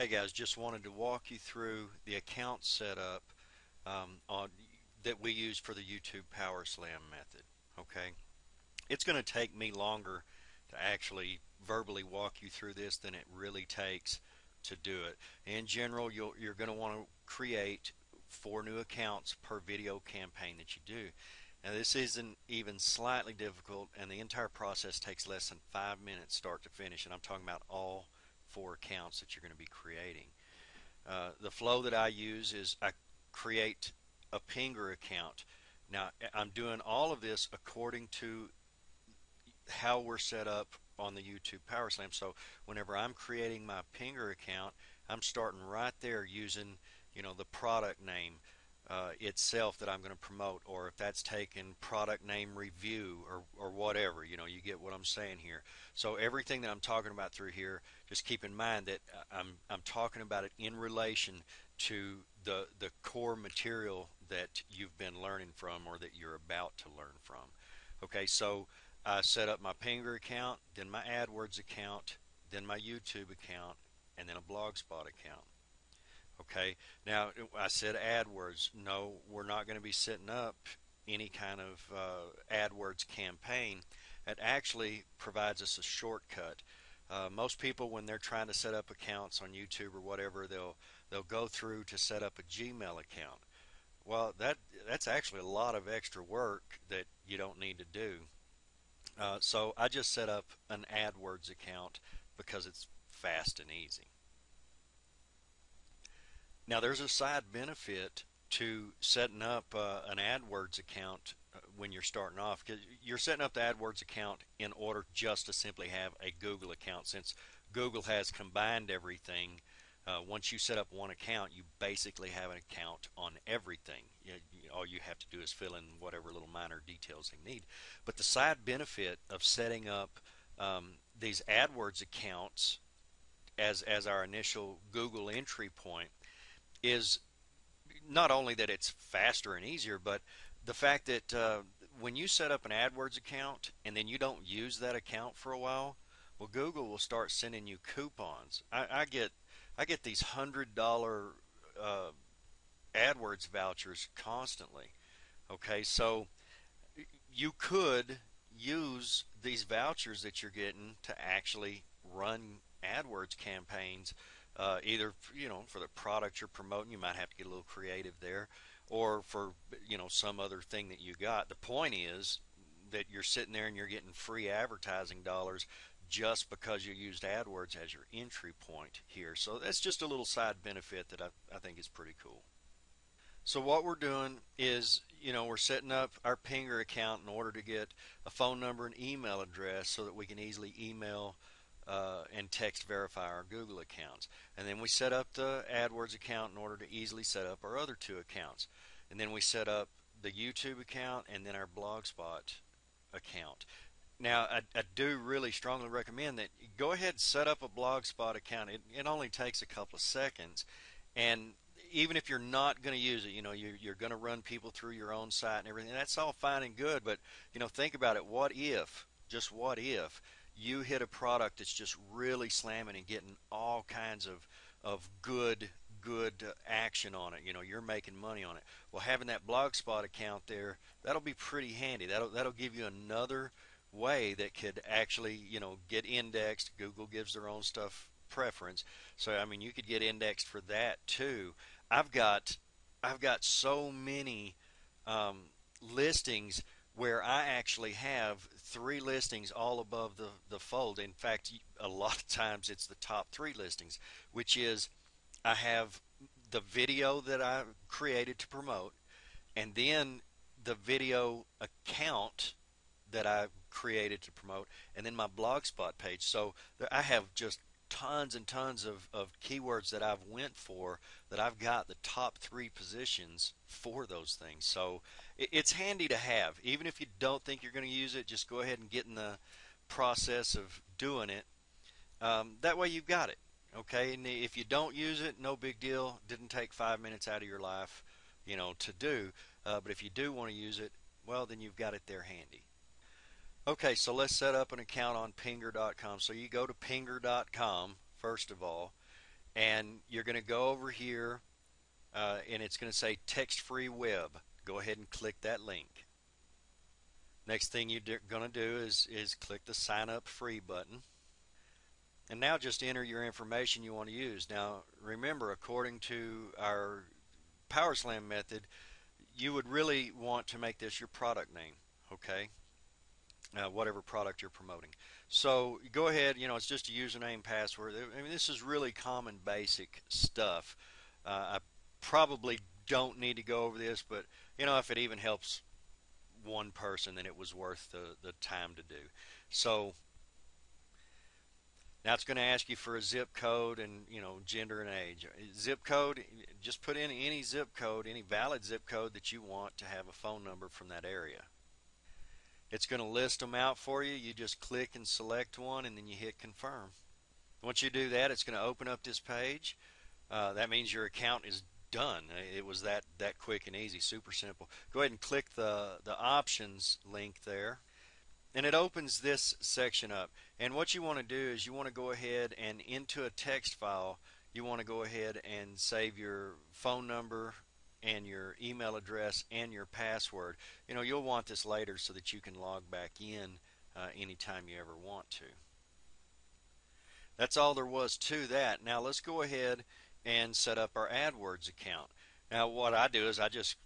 Hey guys, just wanted to walk you through the account setup on that we use for the YouTube Power Slam method. Okay, it's going to take me longer to actually verbally walk you through this than it really takes to do it. In general, you're going to want to create 4 new accounts per video campaign that you do. Now this isn't even slightly difficult, and the entire process takes less than 5 minutes start to finish. And I'm talking about all 4 accounts that you're going to be creating. The flow that I use is I create a Pinger account. Now I'm doing all of this according to how we're set up on the YouTube Power Slam. So whenever I'm creating my Pinger account, I'm starting right there using, the product name itself that I'm going to promote, or if that's taken product name review or whatever, you get what I'm saying here. So everything that I'm talking about through here, just keep in mind that I'm talking about it in relation to the core material that you've been learning from or that you're about to learn from. Okay, so I set up my Pinger account, then my AdWords account, then my YouTube account, and then a Blogspot account. Okay, now I said AdWords. No, we're not going to be setting up any kind of AdWords campaign. It actually provides us a shortcut. Most people, when they're trying to set up accounts on YouTube or whatever, they'll go through to set up a Gmail account. Well, that's actually a lot of extra work that you don't need to do. So I just set up an AdWords account because it's fast and easy. Now, there's a side benefit to setting up an AdWords account when you're starting off, because you're setting up the AdWords account in order just to simply have a Google account. Since Google has combined everything, once you set up one account, you basically have an account on everything. All you have to do is fill in whatever little minor details they need. But the side benefit of setting up these AdWords accounts as our initial Google entry point is not only that it's faster and easier, but the fact that when you set up an AdWords account and then you don't use that account for a while, well, Google will start sending you coupons. I get these $100 uh, AdWords vouchers constantly. Okay, so you could use these vouchers that you're getting to actually run AdWords campaigns, either for the product you're promoting. You might have to get a little creative there, or for some other thing that you got. The point is that you're sitting there and you're getting free advertising dollars just because you used AdWords as your entry point here. So that's just a little side benefit that I think is pretty cool. So what we're doing is, we're setting up our Pinger account in order to get a phone number and email address so that we can easily email and text verify our Google accounts. And then we set up the AdWords account in order to easily set up our other 2 accounts. And then we set up the YouTube account and then our Blogspot account. Now, I do really strongly recommend that you go ahead and set up a Blogspot account. It only takes a couple of seconds. And even if you're not going to use it, you're going to run people through your own site and everything. That's all fine and good, but think about it. What if, just what if, you hit a product that's just really slamming and getting all kinds of good action on it? You're making money on it. Well, having that Blogspot account there, that'll be pretty handy. That'll give you another way that could actually get indexed. Google gives their own stuff preference, so I mean you could get indexed for that too. I've got so many listings where I actually have 3 listings all above the fold. In fact, a lot of times it's the top 3 listings, which is I have the video that I created to promote, and then the video account that I created to promote, and then my Blogspot page. So I have just tons and tons of keywords that I've went for, that I've got the top 3 positions for those things. So it's handy to have. Even if you don't think you're going to use it, just go ahead and get in the process of doing it. That way you've got it. Okay, and if you don't use it, no big deal. Didn't take 5 minutes out of your life, to do. But if you do want to use it, well, then you've got it there handy. Okay, so let's set up an account on Pinger.com. So you go to Pinger.com first of all, and you're going to go over here, and it's going to say text free web. Go ahead and click that link. Next thing you're going to do is click the sign up free button. And now just enter your information you want to use. Now remember, according to our Power Slam method, you would really want to make this your product name, okay? Whatever product you're promoting. So go ahead, it's just a username, password. I mean, this is really common, basic stuff. I probably don't need to go over this, but if it even helps one person, then it was worth the time to do. So now it's going to ask you for a zip code and gender and age. Zip code, just put in any zip code, any valid zip code that you want to have a phone number from that area. It's going to list them out for you. You just click and select one, and then you hit confirm. Once you do that, it's going to open up this page. That means your account is done. It was that quick and easy, super simple. Go ahead and click the options link there, and it opens this section up. And what you want to do is you want to go ahead and into a text file, you want to go ahead and save your phone number and your email address and your password. You'll want this later so that you can log back in anytime you ever want to. That's all there was to that. Now let's go ahead and set up our AdWords account. Now what I do is I just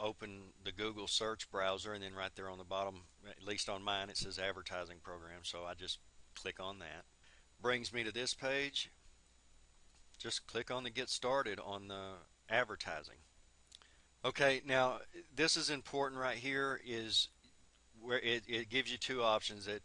open the Google search browser, and then right there on the bottom, at least on mine, it says advertising program, so I just click on that. Brings me to this page. Just click on the get started on the advertising. Okay, now this is important right here, is where it gives you two options that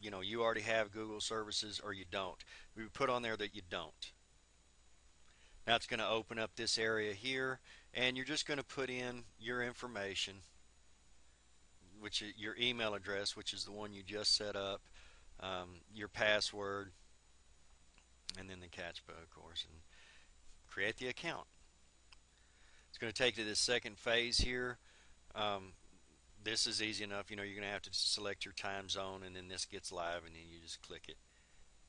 you already have Google services or you don't. We put on there that you don't. Now it's going to open up this area here, and you're just going to put in your information, which is your email address, which is the one you just set up, your password, and then the CAPTCHA, of course, and create the account. It's going to take you to this second phase here. This is easy enough. You're going to have to select your time zone, and then this gets live, and then you just click it.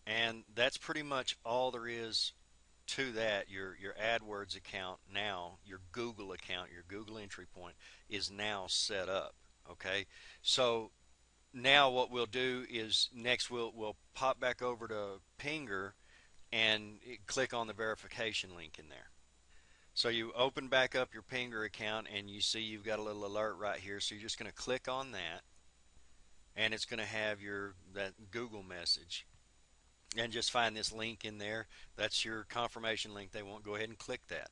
And that's pretty much all there is to that. Your AdWords account now, your Google account, your Google entry point is now set up. Okay, so now what we'll do is next we'll pop back over to Pinger and click on the verification link in there. So you open back up your Pinger account, and you see you've got a little alert right here. So you're just going to click on that, and it's going to have that Google message. And just find this link in there. That's your confirmation link they want. Go ahead and click that.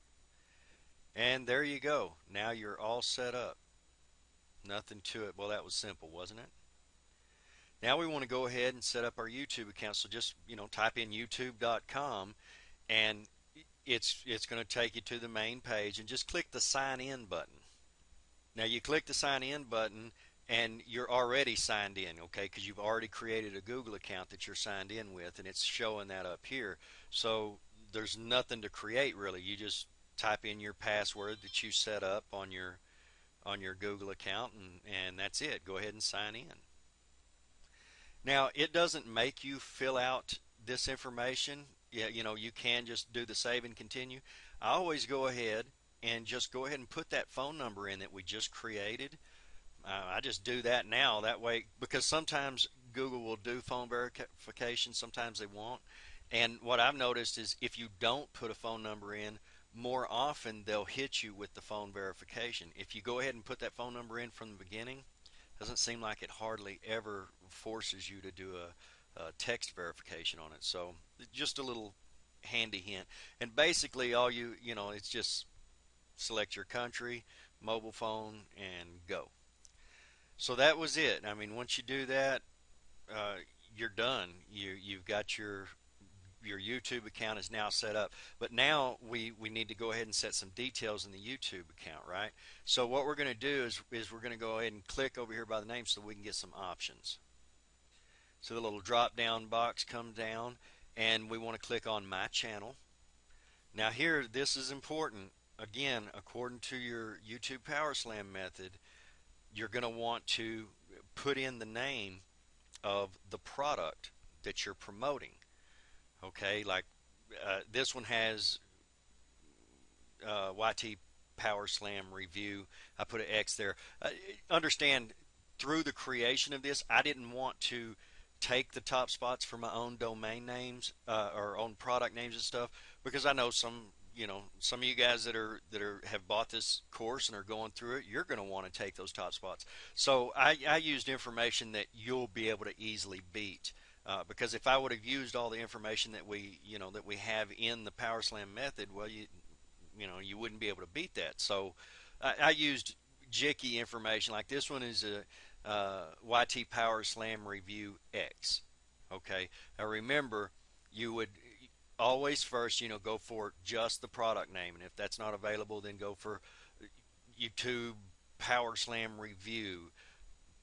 And there you go. Now you're all set up. Nothing to it. Well, that was simple, wasn't it? Now we want to go ahead and set up our YouTube account. So just type in youtube.com, and it's going to take you to the main page, and just click the sign in button. Now you click the sign in button, and you're already signed in, okay, because you've already created a Google account that you're signed in with, and it's showing that up here. So there's nothing to create really. You just type in your password that you set up on your Google account, and that's it. Go ahead and sign in. Now it doesn't make you fill out this information. Yeah, you can just do the save and continue. I always go ahead and just go ahead and put that phone number in that we just created. I just do that now, that way, because sometimes Google will do phone verification, sometimes they won't. And what I've noticed is if you don't put a phone number in, more often they'll hit you with the phone verification. If you go ahead and put that phone number in from the beginning, it doesn't seem like it hardly ever forces you to do a text verification on it. So just a little handy hint. And basically all it's just select your country, mobile phone, and go. So that was it. I mean, once you do that, you're done. You've got your YouTube account is now set up. But now we need to go ahead and set some details in the YouTube account, right? So what we're going to do is we're going to go ahead and click over here by the name so we can get some options. So the little drop down box comes down, and we want to click on My Channel. Now here, this is important. Again, according to your YouTube Power Slam method, you're going to want to put in the name of the product that you're promoting. Okay, like This one has YT Power Slam review. I put an X there. Understand, through the creation of this, I didn't want to take the top spots for my own domain names or own product names and stuff, because I know some of you guys that are have bought this course and are going through it, you're going to want to take those top spots. So I used information that you'll be able to easily beat. Because if I would have used all the information that we have in the Power Slam method, well, you wouldn't be able to beat that. So I used jicky information. Like this one is a YT Power Slam Review X. Okay. Now remember, you would always first, go for just the product name, and if that's not available, then go for YouTube Power Slam Review,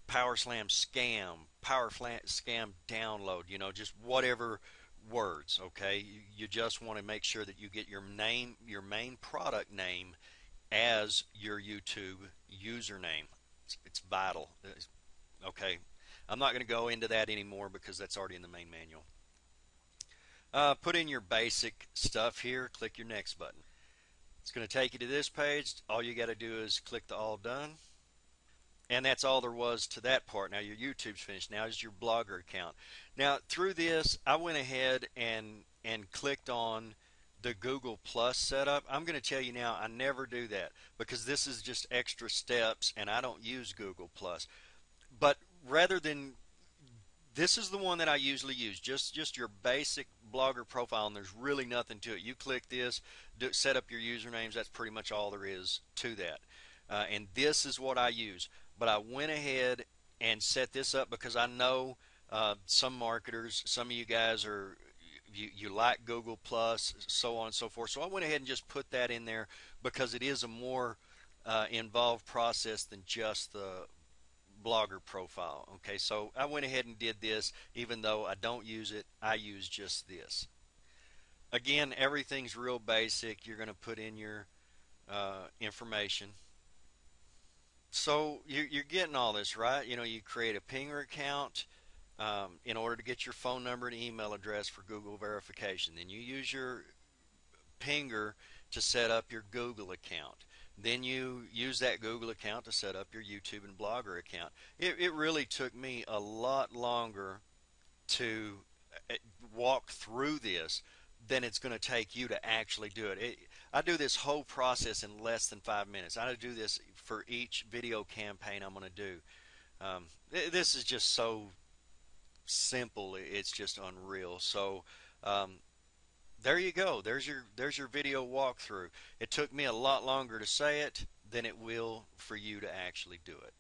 Power Slam Scam, Power Scam Download. Just whatever words. Okay. You just want to make sure that you get your name, your main product name, as your YouTube username. It's vital. Okay. I'm not going to go into that anymore because that's already in the main manual. Put in your basic stuff here. Click your next button. It's going to take you to this page. All you got to do is click the all done. And that's all there was to that part. Now your YouTube's finished. Now is your Blogger account. Now through this, I went ahead and clicked on the Google Plus setup. I'm going to tell you now, I never do that because this is just extra steps, and I don't use Google Plus. But rather than this is the one that I usually use, just your basic blogger profile, and there's really nothing to it. You click this, set up your usernames. That's pretty much all there is to that. And this is what I use. But I went ahead and set this up because I know some marketers, some of you guys you like Google Plus, so on and so forth. So I went ahead and just put that in there because it is a more involved process than just the blogger profile. Okay, so I went ahead and did this. Even though I don't use it, I use just this. Again, everything's real basic. You're going to put in your information. So you're getting all this, right? You create a Pinger account in order to get your phone number and email address for Google verification. Then you use your Pinger to set up your Google account. Then you use that Google account to set up your YouTube and Blogger account. It really took me a lot longer to walk through this than it's going to take you to actually do it. I do this whole process in less than 5 minutes. I do this for each video campaign I'm going to do. This is just so simple. It's just unreal. So there you go. There's your video walkthrough. It took me a lot longer to say it than it will for you to actually do it.